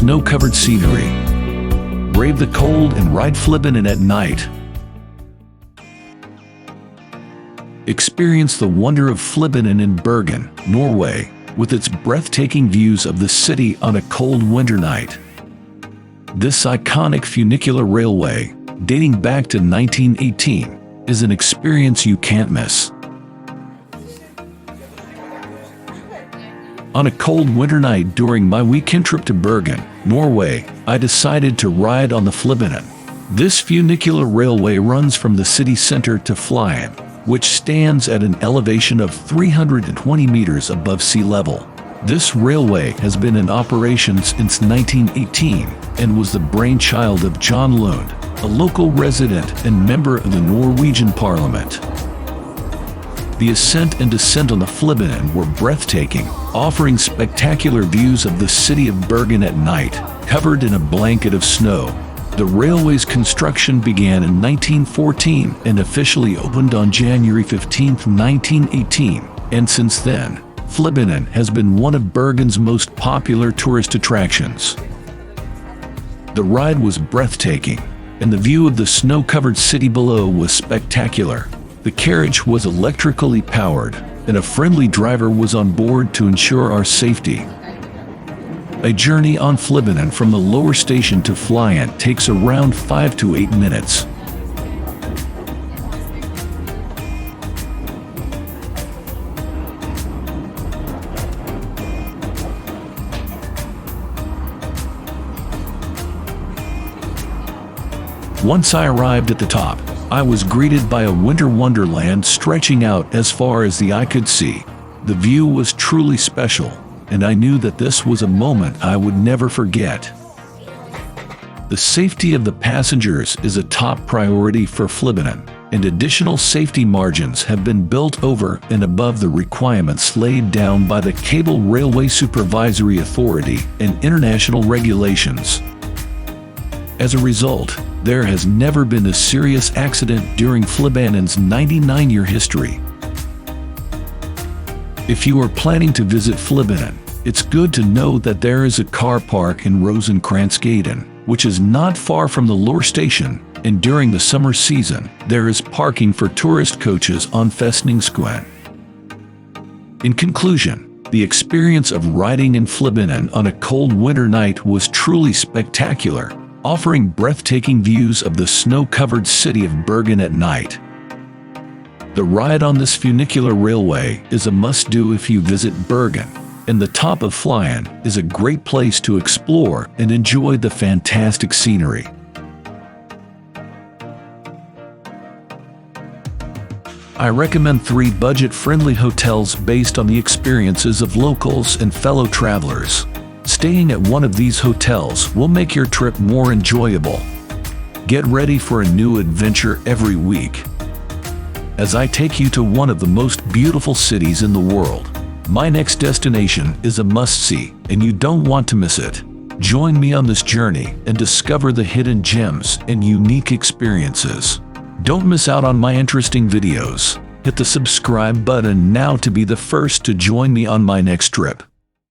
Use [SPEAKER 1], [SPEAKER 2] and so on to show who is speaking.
[SPEAKER 1] snow-covered scenery. Brave the cold and ride Fløibanen at night. Experience the wonder of Fløibanen in Bergen, Norway, with its breathtaking views of the city on a cold winter night. This iconic funicular railway, dating back to 1918, is an experience you can't miss. On a cold winter night during my weekend trip to Bergen, Norway, I decided to ride on the Fløibanen. This funicular railway runs from the city center to Fløyen, which stands at an elevation of 320 meters above sea level. This railway has been in operation since 1918 and was the brainchild of John Lund, a local resident and member of the Norwegian Parliament. The ascent and descent on the Fløibanen were breathtaking, offering spectacular views of the city of Bergen at night, covered in a blanket of snow. The railway's construction began in 1914 and officially opened on January 15, 1918, and since then, Fløibanen has been one of Bergen's most popular tourist attractions. The ride was breathtaking, and the view of the snow-covered city below was spectacular. The carriage was electrically powered, and a friendly driver was on board to ensure our safety. A journey on Fløibanen from the lower station to Fløyen takes around 5 to 8 minutes. Once I arrived at the top, I was greeted by a winter wonderland stretching out as far as the eye could see. The view was truly special, and I knew that this was a moment I would never forget. The safety of the passengers is a top priority for Fløibanen, and additional safety margins have been built over and above the requirements laid down by the Cable Railway Supervisory Authority and international regulations. As a result, there has never been a serious accident during Fløibanen's 99-year history. If you are planning to visit Fløibanen, it's good to know that there is a car park in Rosenkransgaten, which is not far from the Lure station, and during the summer season, there is parking for tourist coaches on Festningsskoen. In conclusion, the experience of riding in Fløibanen on a cold winter night was truly spectacular, offering breathtaking views of the snow-covered city of Bergen at night. The ride on this funicular railway is a must-do if you visit Bergen, and the top of Fløyen is a great place to explore and enjoy the fantastic scenery. I recommend 3 budget-friendly hotels based on the experiences of locals and fellow travelers. Staying at one of these hotels will make your trip more enjoyable. Get ready for a new adventure every week. As I take you to one of the most beautiful cities in the world, my next destination is a must-see, and you don't want to miss it. Join me on this journey and discover the hidden gems and unique experiences. Don't miss out on my interesting videos. Hit the subscribe button now to be the first to join me on my next trip.